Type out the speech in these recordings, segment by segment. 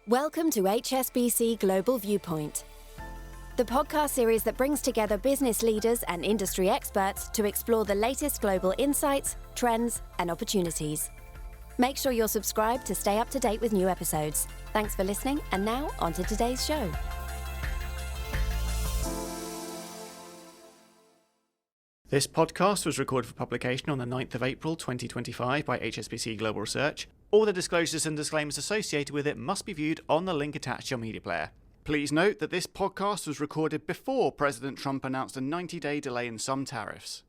Welcome to HSBC Global Viewpoint, the podcast series that brings together business leaders and industry experts to explore the latest global insights, trends, and opportunities. Make sure you're subscribed to stay up to date with new episodes. Thanks for listening, and now on to today's show. This podcast was recorded for publication on the 9th of April 2025 by HSBC Global Research. All the disclosures and disclaimers associated with it must be viewed on the link attached to your media player. Please note that this podcast was recorded before President Trump announced a 90-day delay in some tariffs.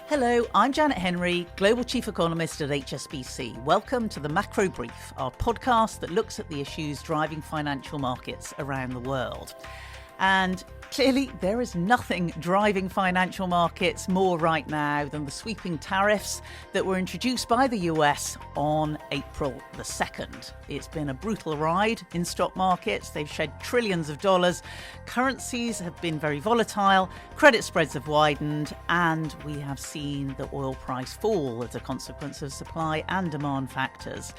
Hello, I'm Janet Henry, Global Chief Economist at HSBC. Welcome to the Macro Brief, our podcast that looks at the issues driving financial markets around the world. And clearly, there is nothing driving financial markets more right now than the sweeping tariffs that were introduced by the US on April the 2nd. It's been a brutal ride in stock markets. They've shed trillions of dollars. Currencies have been very volatile. Credit spreads have widened. And we have seen the oil price fall as a consequence of supply and demand factors.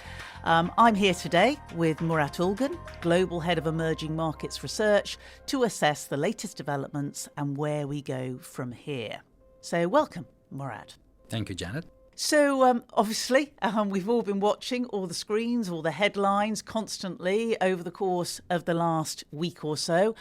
I'm here today with Murat Ulgen, Global Head of Emerging Markets Research, to assess the latest developments and where we go from here. So welcome, Murat. Thank you, Janet. So obviously, we've all been watching all the screens, all the headlines constantly over the course of the last week or so.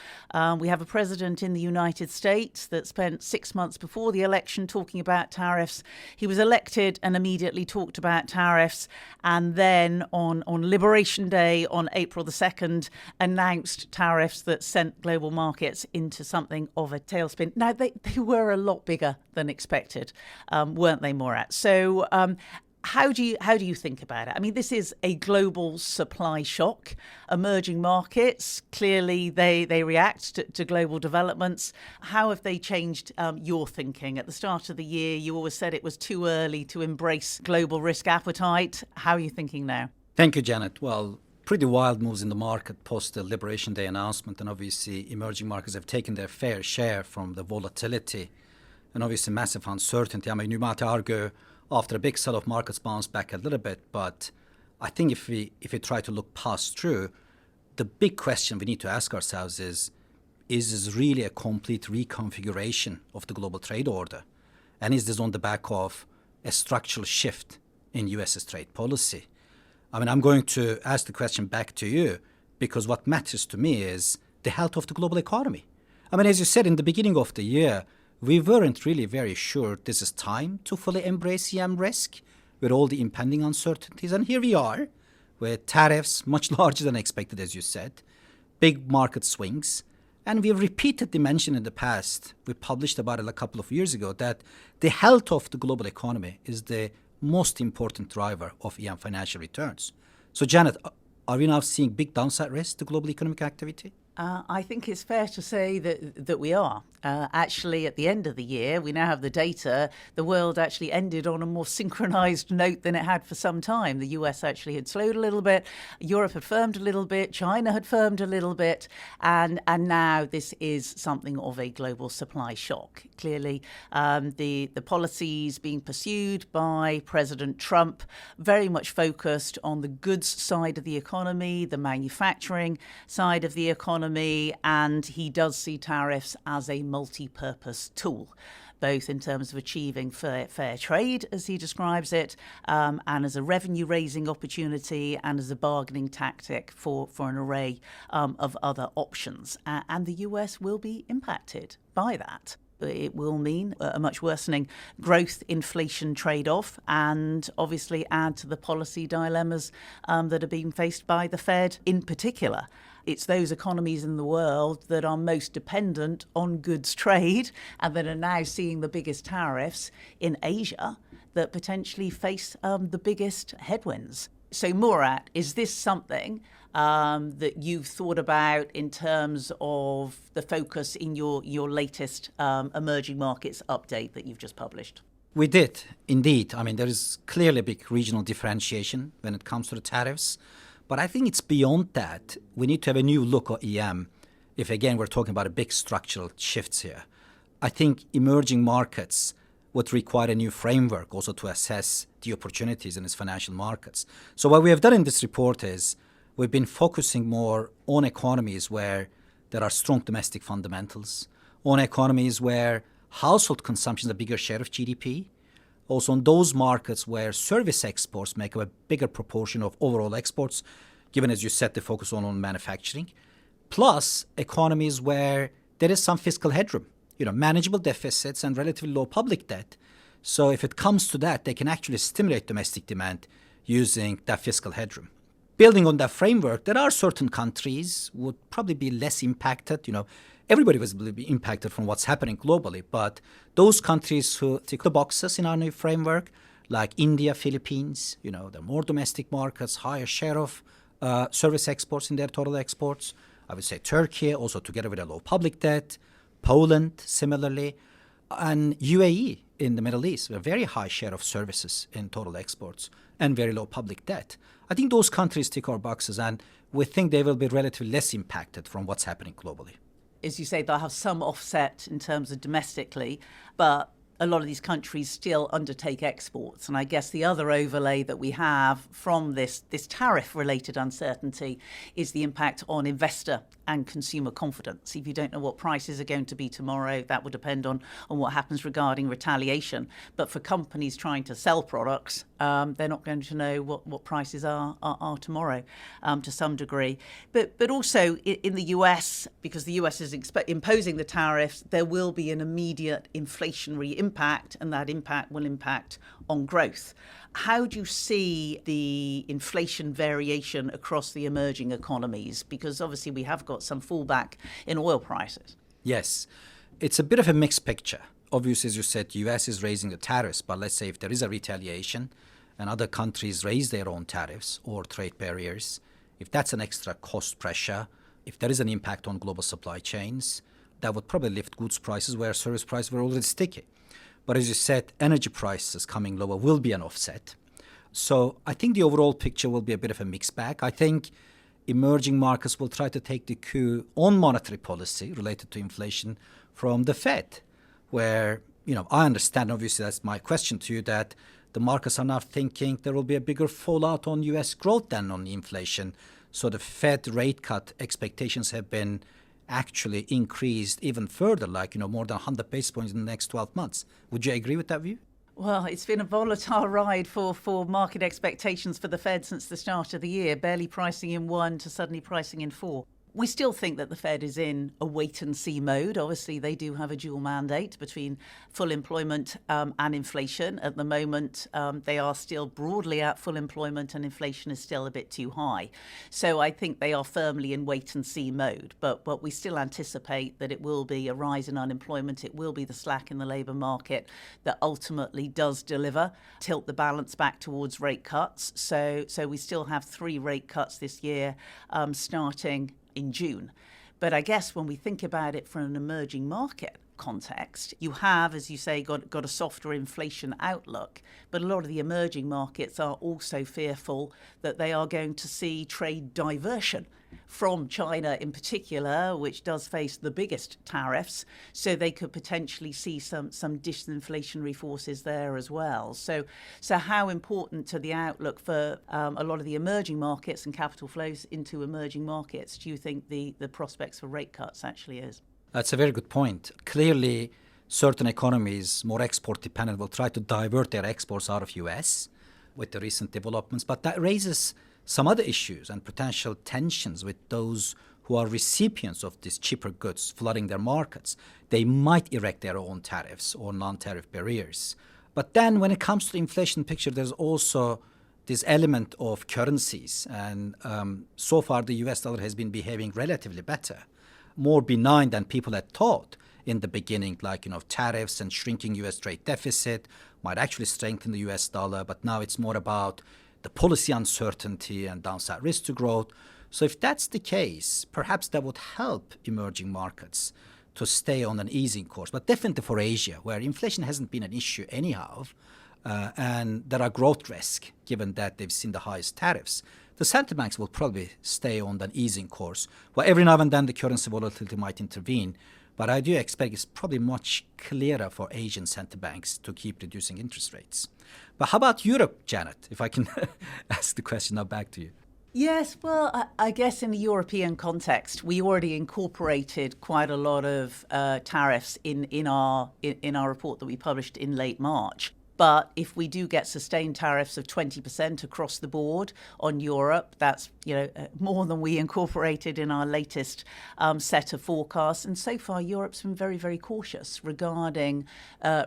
We have a president in the United States that spent 6 months before the election talking about tariffs. He was elected and immediately talked about tariffs. And then on Liberation Day, on April the 2nd, announced tariffs that sent global markets into something of a tailspin. Now, they were a lot bigger than expected, weren't they, Murat? So how do you think about it? I mean, this is a global supply shock. Emerging markets, clearly they react to global developments. How have they changed your thinking? At the start of the year, you always said it was too early to embrace global risk appetite. How are you thinking now? Thank you, Janet. Well, pretty wild moves in the market post the Liberation Day announcement, and obviously emerging markets have taken their fair share from the volatility and obviously massive uncertainty. I mean, you might argue after a big sell-off, markets bounced back a little bit, but I think if we try to look past through, the big question we need to ask ourselves is this really a complete reconfiguration of the global trade order? And is this on the back of a structural shift in US's trade policy? I mean, I'm going to ask the question back to you because what matters to me is the health of the global economy. I mean, as you said in the beginning of the year, we weren't really very sure this is time to fully embrace EM risk with all the impending uncertainties. And here we are with tariffs much larger than expected, as you said, big market swings. And we've repeatedly mentioned in the past, we published about it a couple of years ago, that the health of the global economy is the most important driver of EM financial returns. So, Janet, are we now seeing big downside risk to global economic activity? I think it's fair to say that we are. Actually, at the end of the year, we now have the data. The world actually ended on a more synchronized note than it had for some time. The US actually had slowed a little bit. Europe had firmed a little bit. China had firmed a little bit. And now this is something of a global supply shock. Clearly, the policies being pursued by President Trump very much focused on the goods side of the economy, the manufacturing side of the economy, and he does see tariffs as a multi-purpose tool, both in terms of achieving fair trade, as he describes it, and as a revenue-raising opportunity and as a bargaining tactic for an array of other options. And the US will be impacted by that. It will mean a much worsening growth-inflation trade-off and obviously add to the policy dilemmas that are being faced by the Fed in particular. It's those economies in the world that are most dependent on goods trade and that are now seeing the biggest tariffs in Asia that potentially face the biggest headwinds. So, Murat, is this something that you've thought about in terms of the focus in your latest emerging markets update that you've just published? We did, indeed. I mean, there is clearly a big regional differentiation when it comes to the tariffs. But I think it's beyond that. We need to have a new look at EM if, again, we're talking about a big structural shifts here. I think emerging markets would require a new framework also to assess the opportunities in its financial markets. So what we have done in this report is we've been focusing more on economies where there are strong domestic fundamentals, on economies where household consumption is a bigger share of GDP, also on those markets where service exports make up a bigger proportion of overall exports, given, as you said, the focus on manufacturing, plus economies where there is some fiscal headroom, manageable deficits and relatively low public debt. So if it comes to that, they can actually stimulate domestic demand using that fiscal headroom. Building on that framework, there are certain countries would probably be less impacted. Everybody will be impacted from what's happening globally, but those countries who tick the boxes in our new framework, like India, Philippines, they're more domestic markets, higher share of service exports in their total exports. I would say Turkey, also together with a low public debt, Poland, similarly, and UAE in the Middle East, a very high share of services in total exports and very low public debt. I think those countries tick our boxes, and we think they will be relatively less impacted from what's happening globally. As you say, they'll have some offset in terms of domestically, but a lot of these countries still undertake exports. And I guess the other overlay that we have from this tariff-related uncertainty is the impact on investor and consumer confidence. If you don't know what prices are going to be tomorrow, that will depend on what happens regarding retaliation. But for companies trying to sell products, they're not going to know what prices are tomorrow to some degree. But also in the US, because the US is imposing the tariffs, there will be an immediate inflationary impact, and that impact will impact on growth. How do you see the inflation variation across the emerging economies? Because obviously we have got some fallback in oil prices. Yes, it's a bit of a mixed picture. Obviously, as you said, the US is raising the tariffs, but let's say if there is a retaliation and other countries raise their own tariffs or trade barriers, if that's an extra cost pressure, if there is an impact on global supply chains, that would probably lift goods prices where service prices were already sticky. But as you said, energy prices coming lower will be an offset. So I think the overall picture will be a bit of a mixed bag. I think emerging markets will try to take the cue on monetary policy related to inflation from the Fed, where, I understand, obviously that's my question to you, that the markets are now thinking there will be a bigger fallout on US growth than on inflation. So the Fed rate cut expectations have been actually increased even further, more than 100 basis points in the next 12 months. Would you agree with that view? Well, it's been a volatile ride for market expectations for the Fed since the start of the year, barely pricing in 1 to suddenly pricing in 4. We still think that the Fed is in a wait-and-see mode. Obviously, they do have a dual mandate between full employment and inflation. At the moment, they are still broadly at full employment and inflation is still a bit too high. So I think they are firmly in wait-and-see mode. But we still anticipate that it will be a rise in unemployment. It will be the slack in the labour market that ultimately does tilt the balance back towards rate cuts. So we still have 3 rate cuts this year starting in June. But I guess when we think about it from an emerging market context, you have, as you say, got a softer inflation outlook. But a lot of the emerging markets are also fearful that they are going to see trade diversion from China in particular, which does face the biggest tariffs. So they could potentially see some disinflationary forces there as well. So how important to the outlook for a lot of the emerging markets and capital flows into emerging markets do you think the prospects for rate cuts actually is? That's a very good point. Clearly, certain economies, more export dependent, will try to divert their exports out of US with the recent developments. But that raises some other issues and potential tensions with those who are recipients of these cheaper goods flooding their markets. They might erect their own tariffs or non-tariff barriers. But then when it comes to the inflation picture, there's also this element of currencies. And so far, the US dollar has been behaving relatively better, more benign than people had thought in the beginning, tariffs and shrinking US trade deficit might actually strengthen the US dollar, but now it's more about the policy uncertainty and downside risk to growth. So if that's the case, perhaps that would help emerging markets to stay on an easing course, but definitely for Asia, where inflation hasn't been an issue anyhow, and there are growth risks given that they've seen the highest tariffs. The central banks will probably stay on an easing course, where every now and then the currency volatility might intervene. But I do expect it's probably much clearer for Asian central banks to keep reducing interest rates. But how about Europe, Janet? If I can ask the question now back to you. Yes, well, I guess in the European context, we already incorporated quite a lot of tariffs in our report that we published in late March. But if we do get sustained tariffs of 20% across the board on Europe, that's more than we incorporated in our latest set of forecasts. And so far, Europe's been very, very cautious regarding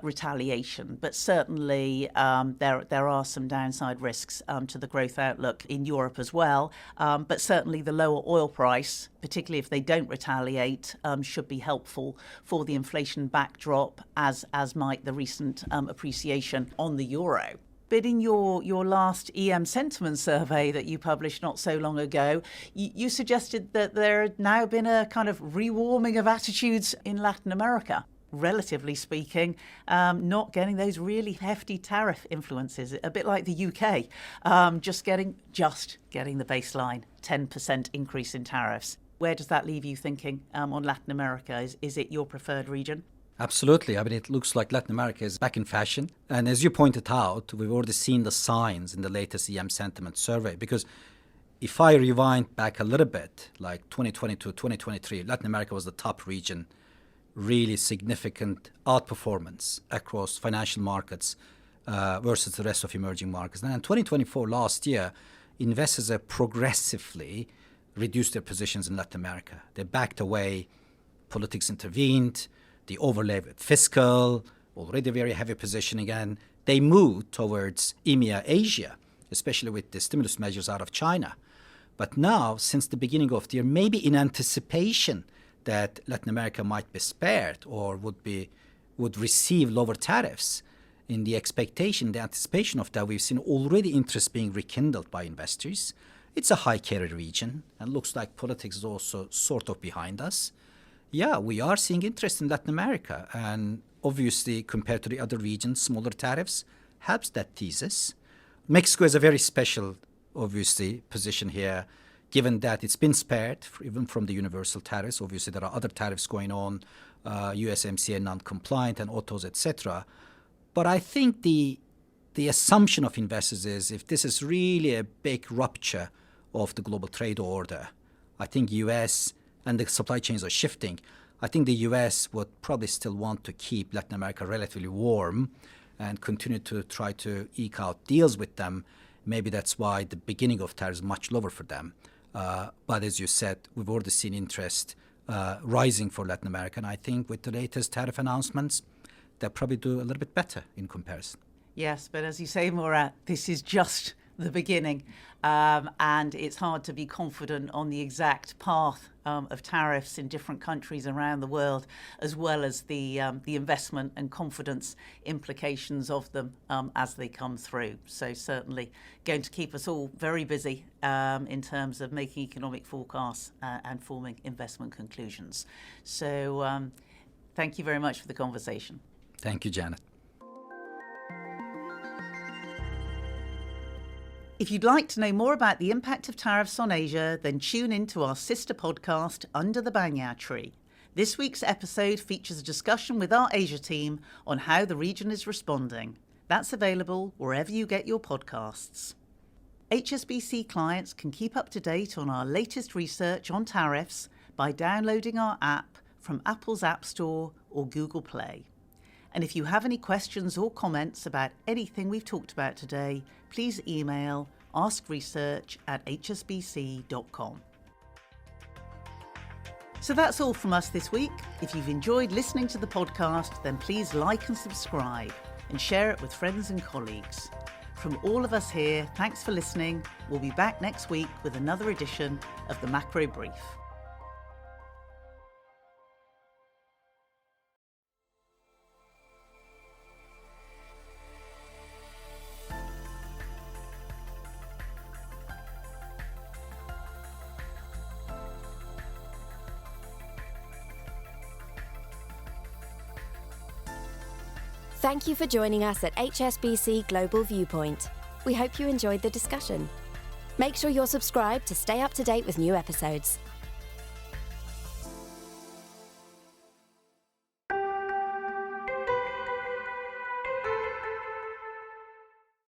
retaliation. But certainly, there are some downside risks to the growth outlook in Europe as well. But certainly, the lower oil price, particularly if they don't retaliate, should be helpful for the inflation backdrop, as might the recent appreciation on the euro. But in your last EM sentiment survey that you published not so long ago, you suggested that there had now been a kind of rewarming of attitudes in Latin America. Relatively speaking, not getting those really hefty tariff influences, a bit like the UK, just getting the baseline 10% increase in tariffs. Where does that leave you thinking on Latin America? Is it your preferred region? Absolutely. I mean, it looks like Latin America is back in fashion. And as you pointed out, we've already seen the signs in the latest EM sentiment survey. Because if I rewind back a little bit, like 2022, 2023, Latin America was the top region, really significant outperformance across financial markets versus the rest of emerging markets. And in 2024, last year, investors have progressively reduced their positions in Latin America. They backed away, politics intervened, the overlay with fiscal, already very heavy position again. They moved towards EMEA, Asia, especially with the stimulus measures out of China. But now, since the beginning of the year, maybe in anticipation that Latin America might be spared or would receive lower tariffs, in the anticipation of that, we've seen already interest being rekindled by investors. It's a high carry region, and looks like politics is also sort of behind us. Yeah, we are seeing interest in Latin America, and obviously, compared to the other regions, smaller tariffs helps that thesis. Mexico is a very special, obviously, position here, given that it's been spared even from the universal tariffs. Obviously, there are other tariffs going on, USMCA non-compliant and autos, etc. But I think the assumption of investors is if this is really a big rupture of the global trade order, I think U.S. and the supply chains are shifting. I think the U.S. would probably still want to keep Latin America relatively warm and continue to try to eke out deals with them. Maybe that's why the beginning of tariffs is much lower for them. But as you said, we've already seen interest rising for Latin America. And I think with the latest tariff announcements, they'll probably do a little bit better in comparison. Yes, but as you say, Murat, this is just the beginning. And it's hard to be confident on the exact path of tariffs in different countries around the world, as well as the investment and confidence implications of them as they come through. So certainly going to keep us all very busy in terms of making economic forecasts and forming investment conclusions. So thank you very much for the conversation. Thank you, Janet. If you'd like to know more about the impact of tariffs on Asia, then tune in to our sister podcast, Under the Banyan Tree. This week's episode features a discussion with our Asia team on how the region is responding. That's available wherever you get your podcasts. HSBC clients can keep up to date on our latest research on tariffs by downloading our app from Apple's App Store or Google Play. And if you have any questions or comments about anything we've talked about today, please email askresearch@hsbc.com. So that's all from us this week. If you've enjoyed listening to the podcast, then please like and subscribe and share it with friends and colleagues. From all of us here, thanks for listening. We'll be back next week with another edition of the Macro Brief. Thank you for joining us at HSBC Global Viewpoint. We hope you enjoyed the discussion. Make sure you're subscribed to stay up to date with new episodes.